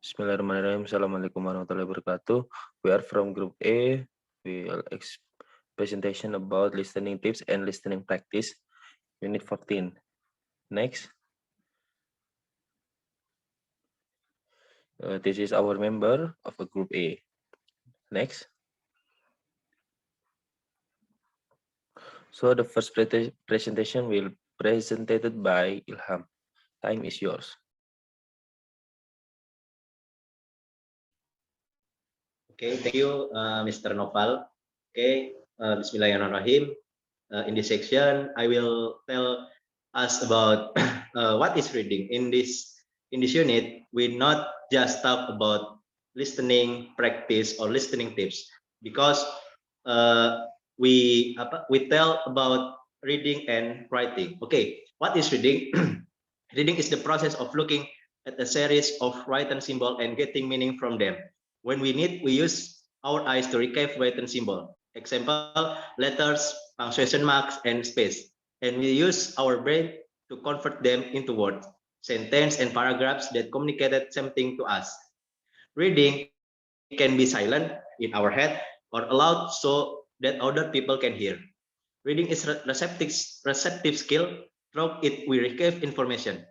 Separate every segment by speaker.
Speaker 1: Bismillahirrahmanirrahim. Assalamualaikum warahmatullahi wabarakatuh. We are from Group A. We will presentation about listening tips and listening practice, Unit 14. Next. This is our member of a Group A. Next. So the first presentation will presented by Ilham. Time is yours.
Speaker 2: Okay, thank you, Mr. Noval. Okay, Bismillahirrahmanirrahim. In this section, I will tell us about what is reading. In this unit, we not just talk about listening practice or listening tips, because we tell about reading and writing. Okay, what is reading? Reading is the process of looking at a series of written symbols and getting meaning from them. When we need, we use our eyes to receive written symbol. Example, letters, punctuation marks, and space. And we use our brain to convert them into words, sentence, and paragraphs that communicated something to us. Reading can be silent in our head or aloud so that other people can hear. Reading is receptive skill. Through it, we receive information.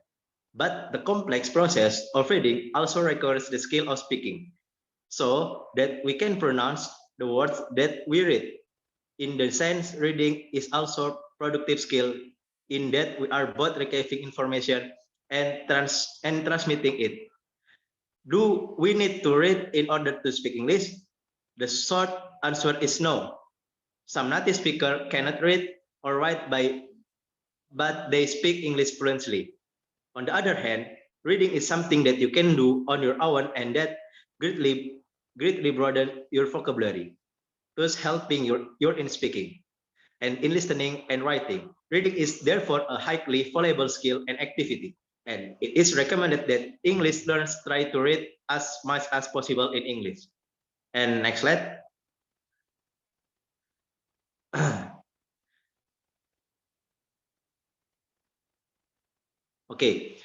Speaker 2: But the complex process of reading also requires the skill of speaking, so that we can pronounce the words that we read. In the sense, reading is also productive skill in that we are both receiving information and transmitting it. Do we need to read in order to speak English? The short answer is no. Some native speakers cannot read or write but they speak English fluently. On the other hand, reading is something that you can do on your own and that greatly broaden your vocabulary, thus helping your in speaking and in listening and writing. Reading is therefore a highly valuable skill and activity, and it is recommended that English learners try to read as much as possible in English. And next slide. Okay.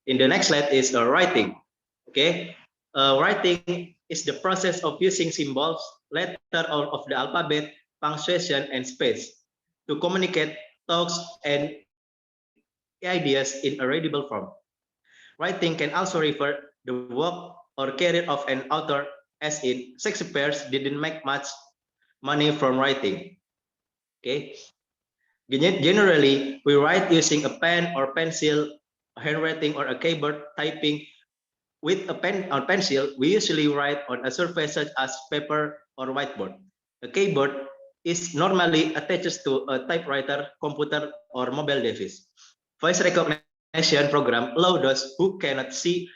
Speaker 2: In the next slide is writing. Okay. Writing is the process of using symbols, letter of the alphabet, punctuation, and space to communicate thoughts and ideas in a readable form. Writing can also refer the work or career of an author, as in Shakespeare didn't make much money from writing. Okay. Generally, we write using a pen or pencil, handwriting, or a keyboard typing. With a pen or pencil, we usually write on a surface such as paper or whiteboard. A keyboard is normally attached to a typewriter, computer, or mobile device. Voice recognition program allow those who cannot see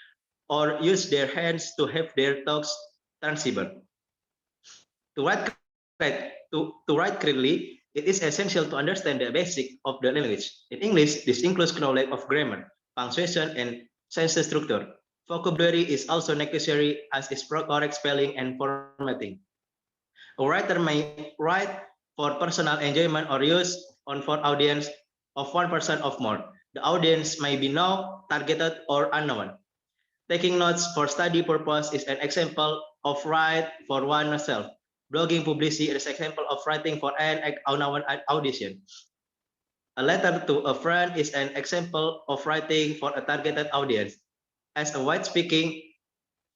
Speaker 2: or use their hands to have their thoughts transcribed. To write clearly, it is essential to understand the basic of the language. In English, this includes knowledge of grammar, punctuation, and sentence structure. Vocabulary is also necessary, as is correct spelling and formatting. A writer may write for personal enjoyment or use on for audience of one person or more. The audience may be known, targeted, or unknown. Taking notes for study purpose is an example of write for oneself. Blogging publicity is an example of writing for an unknown audition. A letter to a friend is an example of writing for a targeted audience. As a white speaking,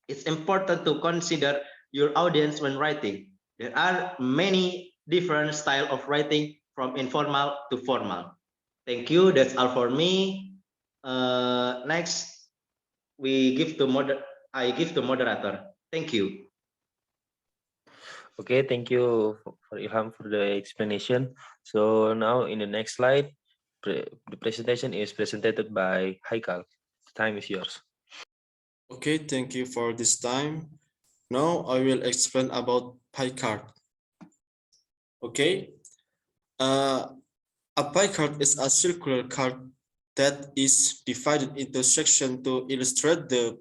Speaker 2: it's important to consider your audience when writing. There are many different styles of writing, from informal to formal. Thank you. That's all for me. Next, I give to moderator. Thank you.
Speaker 1: Okay, thank you for Ilham for the explanation. So now in the next slide, the presentation is presented by Haikal. Time is yours.
Speaker 3: Okay, thank you for this time. Now I will explain about pie chart. Okay, a pie chart is a circular chart that is divided into sections to illustrate the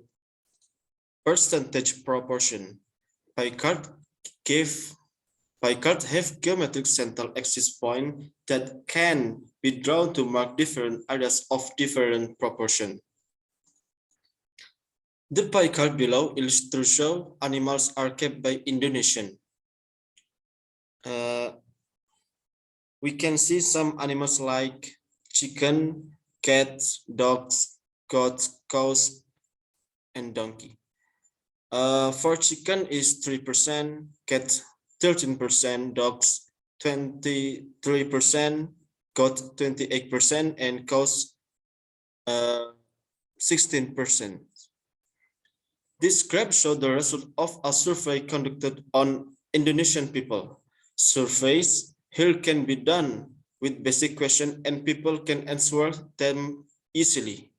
Speaker 3: percentage proportion. Pie chart give Pie charts have geometric central axis points that can be drawn to mark different areas of different proportion. The pie chart below illustrates show animals are kept by Indonesian. We can see some animals like chicken, cats, dogs, goats, cows, and donkey. For chicken is 3%, cat 13%, dogs 23%, goat 28%, and cows 16%. This graph shows the result of a survey conducted on Indonesian people. Surveys here can be done with basic questions and people can answer them easily.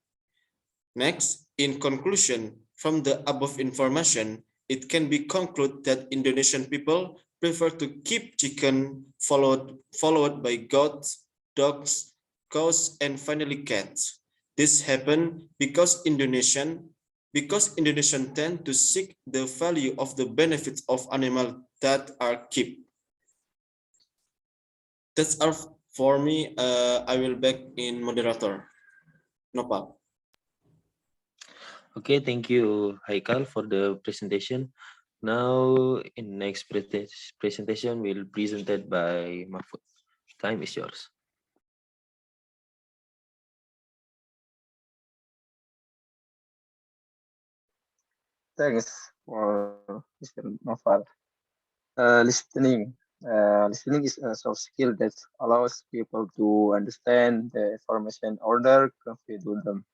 Speaker 3: Next, in conclusion, from the above information, it can be concluded that Indonesian people prefer to keep chicken, followed by goats, dogs, cows, and finally cats. This happened because Indonesians tend to seek the value of the benefits of animals that are kept. That's all for me. I will back in moderator. Nopal.
Speaker 1: Okay, thank you, Haikal, for the presentation. Now, in next presentation will presented by Mahfud. Time is yours.
Speaker 4: Thanks for Mr. Noval. Listening. Listening is a soft skill that allows people to understand the information order conveyed to them.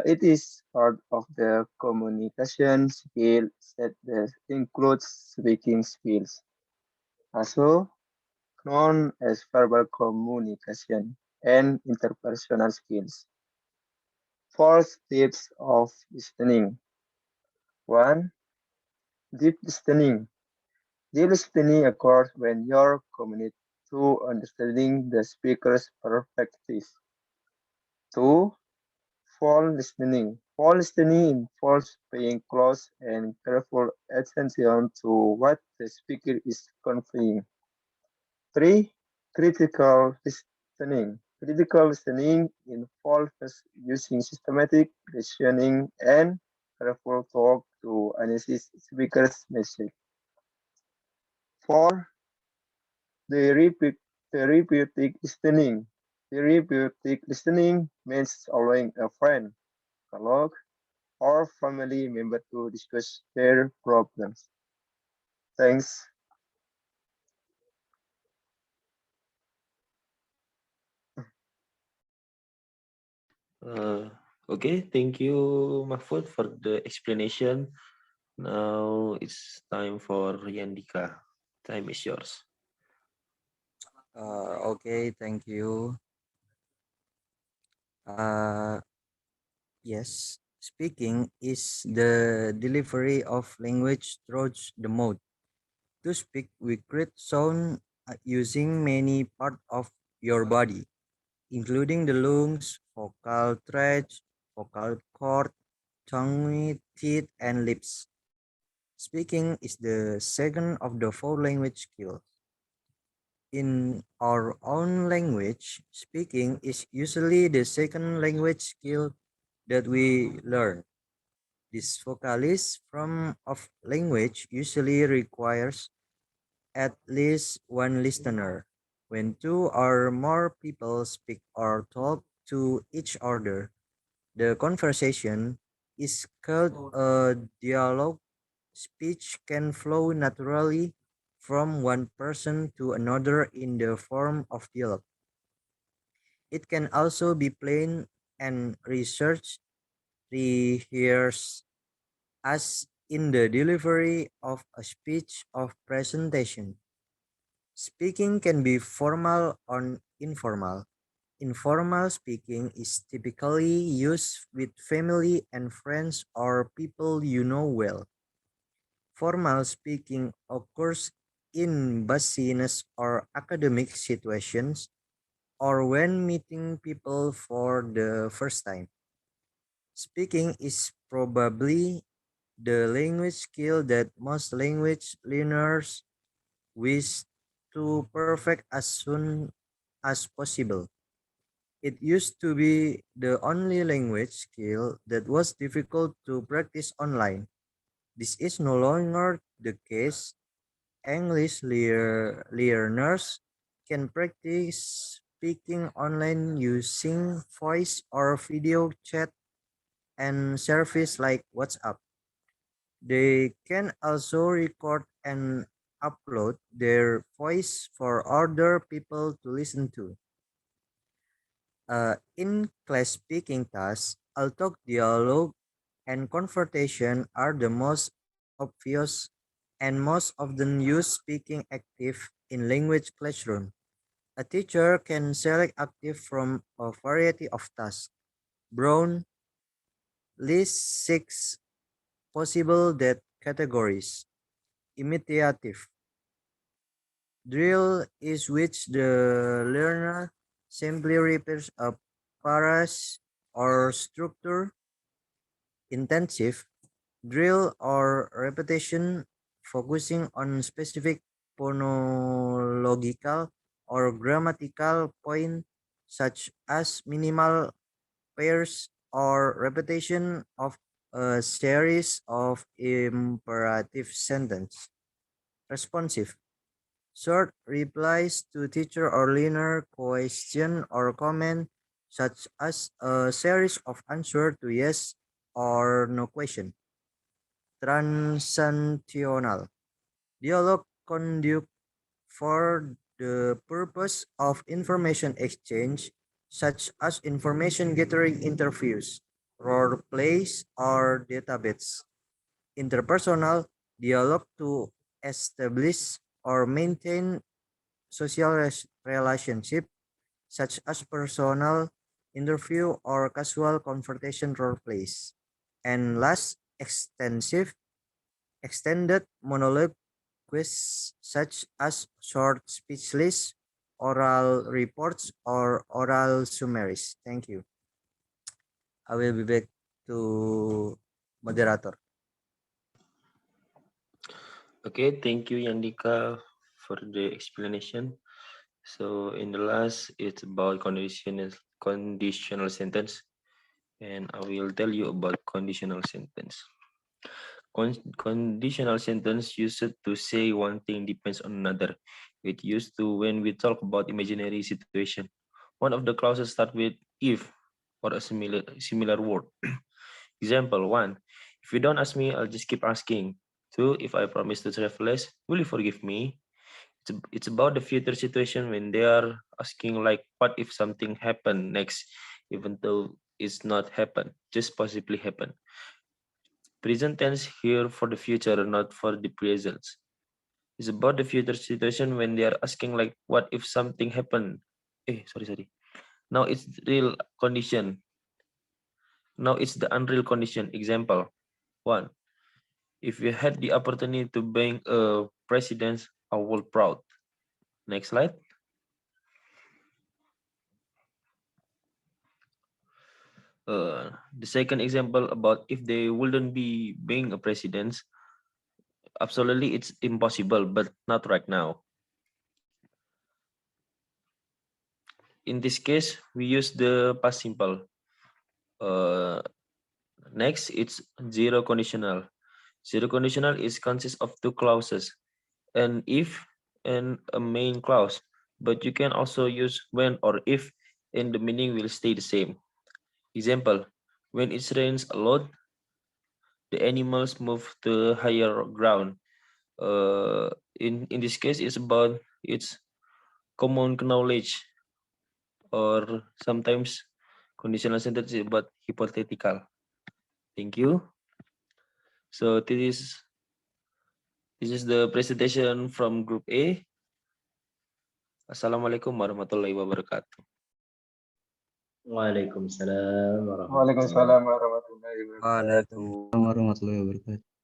Speaker 4: It is part of the communication skill that includes speaking skills, also known as verbal communication and interpersonal skills. Four tips of listening. One, deep listening. Deep listening occurs when you're committed to understanding the speaker's perspective. Two, full listening. Full listening involves paying close and careful attention to what the speaker is conveying. Three, critical listening. Critical listening involves using systematic reasoning and careful talk to analyze speaker's message. Four, therapeutic listening. Therapeutic listening means allowing a friend, colleague, or family member to discuss their problems. Thanks.
Speaker 1: Okay, thank you, Mahfud, for the explanation. Now it's time for Yandika. Time is yours.
Speaker 5: Okay, thank you. Uh, yes, speaking is the delivery of language through the mouth. To speak, we create sound using many parts of your body, including the lungs, vocal tracts, vocal cord, tongue, teeth, and lips. Speaking is the second of the four language skills. In our own language, speaking is usually the second language skill that we learn. This vocalist form of language usually requires at least one listener. When two or more people speak or talk to each other, the conversation is called a dialogue. Speech can flow naturally from one person to another in the form of dialogue. It can also be plain and rehearsed as in the delivery of a speech of presentation. Speaking can be formal or informal. Informal speaking is typically used with family and friends or people you know well. Formal speaking occurs in business or academic situations or when meeting people for the first time. Speaking is probably the language skill that most language learners wish to perfect as soon as possible. It used to be the only language skill that was difficult to practice online. This is no longer the case. English learners can practice speaking online using voice or video chat and service like WhatsApp. They can also record and upload their voice for other people to listen to. In class speaking tasks, although dialogue and conversation are the most obvious and most often used speaking active in language classroom. A teacher can select active from a variety of tasks. Brown lists six possible that categories. Imitative. Drill is which the learner simply repeats a phrase or structure. Intensive. Drill or repetition focusing on specific phonological or grammatical point such as minimal pairs or repetition of a series of imperative sentence. Responsive. Short replies to teacher or learner question or comment such as a series of answer to yes or no question. Transactional. Dialogue conduct for the purpose of information exchange, such as information gathering interviews, role plays, or database. Interpersonal dialogue to establish or maintain social relationship, such as personal interview or casual conversation role plays. And last, extended monologue quiz such as short speech lists, oral reports, or oral summaries. Thank you. I will be back to moderator.
Speaker 1: Okay, thank you, Yandika, for the explanation. So in the last, it's about conditional sentence, and I will tell you about conditional sentence. Conditional sentence used to say one thing depends on another. It used to when we talk about imaginary situation. One of the clauses start with if or a similar word. Example one, if you don't ask me, I'll just keep asking. Two, if I promise to serve less, will you forgive me? It's about the future situation when they are asking like, what if something happen next, even though it's not happen, just possibly happen. Present tense here for the future, not for the present. It's about the future situation when they are asking like, what if something happen? Sorry. Now it's real condition. Now it's the unreal condition. Example one. If you had the opportunity to being a president, I will proud. Next slide. The second example about if they wouldn't be being a president, absolutely it's impossible, but not right now. In this case, we use the past simple. Uh, Next, it's zero conditional. Zero conditional is consists of two clauses, an if and a main clause, but you can also use when or if, and the meaning will stay the same. Example, when it rains a lot, the animals move to higher ground. In this case, it's about its common knowledge, or sometimes conditional sentence is about hypothetical. Thank you. So this is the presentation from Group A. Assalamualaikum warahmatullahi wabarakatuh.
Speaker 2: Waalaikumsalam warahmatullahi
Speaker 4: Waalaikumsalam warahmatullahi wabarakatuh.
Speaker 5: Waalaikumsalam warahmatullahi wabarakatuh.